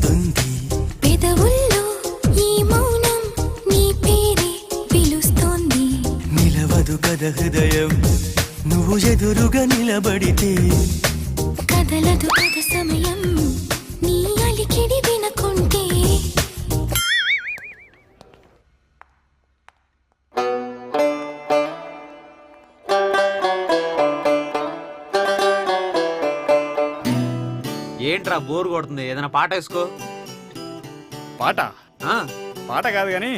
వస్తుంది. పెదవుల్లో ఈ మౌనం నీ పేరే పిలుస్తోంది. నిలవదు కథ హృదయం నువ్వు ఎదురుగా నిలబడితే. కదలదు కథ సమయం నీ అలికిడి వినకుంటే. ఏంట్రా బోర్ కొడుతుంది, ఏదైనా పాట వేసుకో. పాట ఆ, పాట కాదు కానీ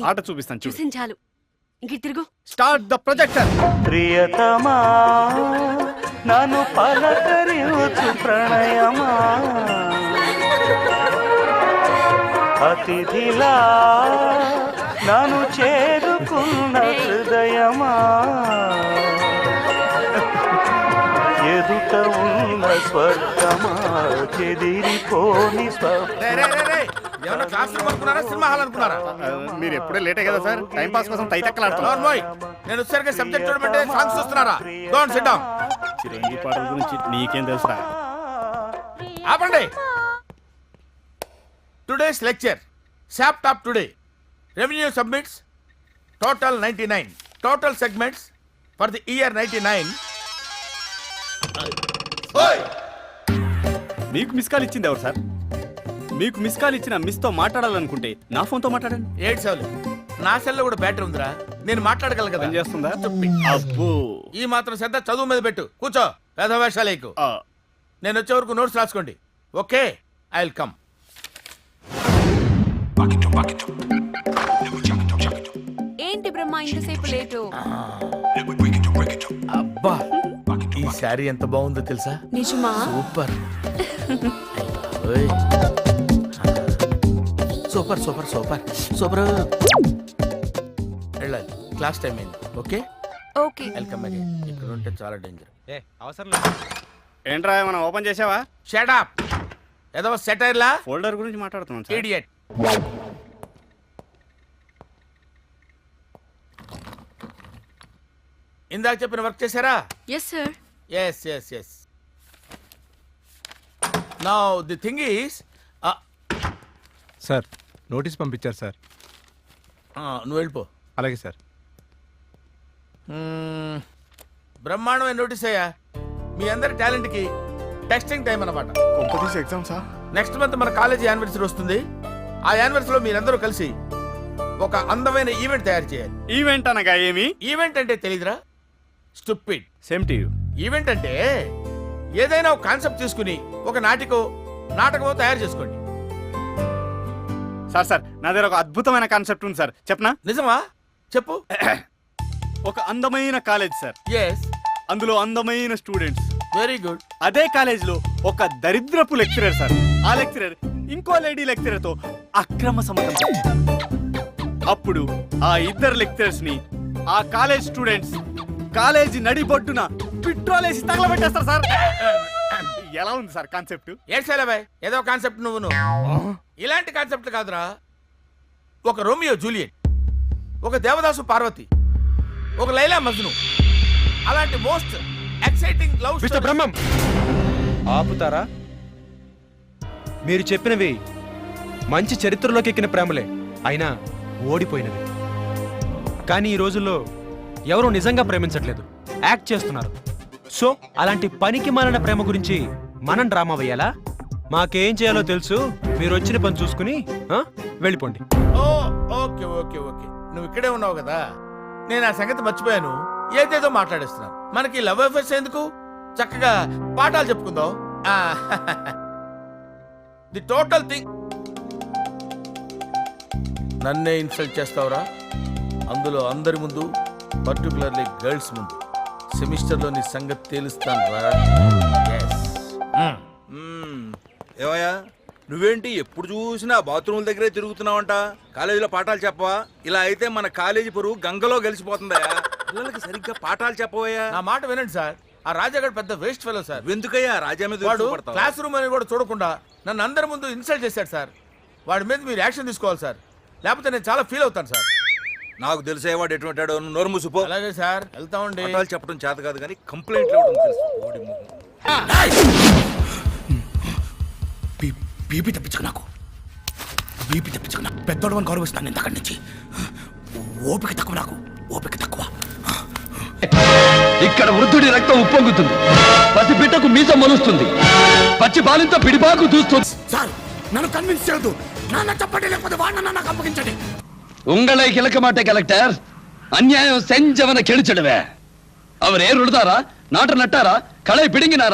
ఆట చూపిస్తాను చూసి చూసించాలు ఇంక తిరుగు. Start the projector. ప్రియతమా నన్ను పలకరించు ప్రణయమా, అతిథిలా నన్ను చేరుకున్న హృదయమా, ఎదుట ఉన్న స్వర్గమా చెదిరిపోని సినిమా హాల్ అనుకున్నారా? మీరు ఎప్పుడే లేటే కదా సార్, టైం పాస్ కోసం తైతక్కలాడుతున్నారు. నేను సరిగ్గా సబ్జెక్ట్ చూడమంటే సాంగ్స్ చూస్తున్నారా? Don't sit down. చిరంజీవి పాటల గురించి నీకేం తెలుసా? ఆపండి. Today's lecture sap top today. Revenue submits total 99. Total segments for the year 99. మీకు మిస్ కాల్ ఇచ్చింది ఎవరు సార్? మీకు మిస్ కాల్ ఇచ్చిన మిస్ తో మాట్లాడాలనుకుంటే నా ఫోన్ తో మాట్లాడండి. 8 సెవెన్. నా సెల్లో కూడా బ్యాటరీ ఉందిరా, నేను మాట్లాడగలను కదా. పని చేస్తుందా? అబ్బో, ఈ మాత్రం శ్రద్ధ చదువు మీద పెట్టు. కూర్చో, వేషాలేకు. నేను వచ్చే వరకు నోట్స్ రాసుకోండి. Okay, I will come. ఏంటి బ్రహ్మ ఇంతసేపు లేటు? అబ్బా, ఈ శారీ ఎంత బాగుందో తెలుసా? నిజమా? Super. Super super super super. వెళ్ళాలి, క్లాస్ టైం అయింది. Okay, okay. Welcome again. ఇక్కడ ఉంటే చాలా డేంజర్. అవసరం లేదు. ఏంట్రా మనం ఓపెన్ చేసావా? Shut up. ఏదో సెటైర్లా ఫోల్డర్ గురించి మాట్లాడుతున్నాం సార్. ఇడియట్. ఇందాక చెప్పిన వర్క్ చేశారా? Yes sir. Yes yes yes. Now the thing is, sir notice పంపించారు సార్. నువ్వు వెళ్ళిపో. అలాగే సార్. బ్రహ్మాండమైన నోటీస్ అయ్యా. మీ అందరి టాలెంట్కి టెస్టింగ్ టైం అన్నమాట. ఎగ్జామ్సా? నెక్స్ట్ మంత్ మన కాలేజీ యానివర్సరీ వస్తుంది. ఆ యానివర్సరీలో మీరందరూ కలిసి ఒక అందమైన ఈవెంట్ తయారు చేయాలి. ఈవెంట్ అనగా ఏమి? ఈవెంట్ అంటే తెలీదురా? Stupid. Same to you. Event అంటే ఏదైనా ఒక కాన్సెప్ట్ తీసుకుని ఒక నాటకమో తయారు చేసుకోండి. సార్ సార్ నా దగ్గర ఒక అద్భుతమైన కాన్సెప్ట్ ఉంది సార్, చెప్పనా? నిజమా? చెప్పు. ఒక అందమైన కాలేజ్ సార్, ఎస్. అందులో అందమైన స్టూడెంట్స్. Very good. అదే కాలేజ్ లో ఒక దరిద్రపు లెక్చరర్ సార్. ఆ లెక్చరర్ ఇంకో లేడీ లెక్చరర్ తో అక్రమ సంబంధం. అప్పుడు ఆ ఇద్దరు లెక్చరర్స్ ని ఆ కాలేజ్ స్టూడెంట్స్ కాలేజీ నడిబొడ్డున పెట్రోల్ వేసి తగలబెట్టేస్తారు సార్. ఎలా ఉంది సార్ కాన్సెప్ట్? ఏడ్చేలాబాయ్, ఏదో కాన్సెప్ట్ నువ్వు ఇలాంటి కాన్సెప్ట్ కాదురా. ఒక రోమియో జూలియట్, ఒక దేవదాసు పార్వతి, ఒక లైలా మజ్ను, అలాంటి మోస్ట్ ఎక్సైటింగ్ లవ్. మిస్టర్ బ్రహ్మం, ఆపుతారా? మీరు చెప్పినవి మంచి చరిత్రలోకి ఎక్కిన ప్రేమలే, అయినా ఓడిపోయినవి. కానీ ఈ రోజుల్లో ఎవరు నిజంగా ప్రేమించట్లేదు, యాక్ట్ చేస్తున్నారు. సో అలాంటి పనికి మాలిన ప్రేమ గురించి మనం డ్రామా వేయాలా? మాకేం చేయాలో తెలుసు. మీరు వచ్చిన పని చూసుకుని వెళ్ళిపోండి. ఓకే ఓకే ఓకే, నువ్వు ఇక్కడే ఉన్నావు కదా, నేను ఆ సంగతి మర్చిపోయాను. ఏదేదో మాట్లాడేస్తున్నాను. మనకి లవ్ అఫేర్స్ ఎందుకు, చక్కగా పాఠాలు చెప్పుకుందాం. The total thing. నన్నే ఇన్సల్ట్ చేస్తావురా? అందులో అందరి ముందు, పర్టికులర్లీ గర్ల్స్ ముందు. సెమిస్టర్లో నీ సంగతి తేలుస్తాను రా. ఏమయ్యా నువ్వేంటి ఎప్పుడు చూసినా బాత్రూముల దగ్గరే తిరుగుతున్నావంట? కాలేజీలో పాఠాలు చెప్పవా? ఇలా అయితే మన కాలేజీ పరువు గంగలో గెలిచిపోతుందయ్యా. పిల్లలకి సరిగ్గా పాఠాలు చెప్పవయ్యా. నా మాట వినండి సార్. ఆ రాజాగడ్ పెద్ద వేస్ట్ ఫెలో సార్. ఎందుకయ్యా రాజా మీద వాడు క్లాస్ రూమ్ అని కూడా చూడకుండా నన్ను అందరి ముందు ఇన్సల్ట్ చేశాడు సార్. వాడి మీద మీరు యాక్షన్ తీసుకోవాలి సార్, లేకపోతే నేను చాలా ఫీల్ అవుతాను సార్. నాకు తెలిసేవాడు ఎటువంటాడో, నోరు మూసిపో. అలాగే సార్, వెళ్తామండి. పాఠాలు చెప్పడం చేత కాదు కానీ కంప్లైంట్లు ఇవ్వడం తెలుసు. బీపీ తెప్పించుకు నాకు బీపీ తెప్పించుకు నాకు పెద్దోడు అని గౌరవిస్తాను ఇంతక్కడి నుంచి. ఓపిక తక్కువ నాకు, ఓపిక తక్కువ. ఇక్కడ వృద్ధుడి రక్తం ఉప్పొంగుతుంది, పసిబిడ్డకు మీసం మొలుస్తుంది, పచ్చి బాలింతో పిడిపాకు దూస్తుంది. సార్ నన్ను కన్విన్స్ చేయొద్దు, నాన్న చెప్పండి లేకపోతే వాడిన నాకు అప్పగించండి. உங்களை கிழக்க மாட்டே கலெக்டர், அநியாயம் செஞ்சவனை கெளிச்சிடுவே. அவர் ஏர் உழுதாரா, நாட்டை நட்டாரா, களை பிடுங்கினாரா?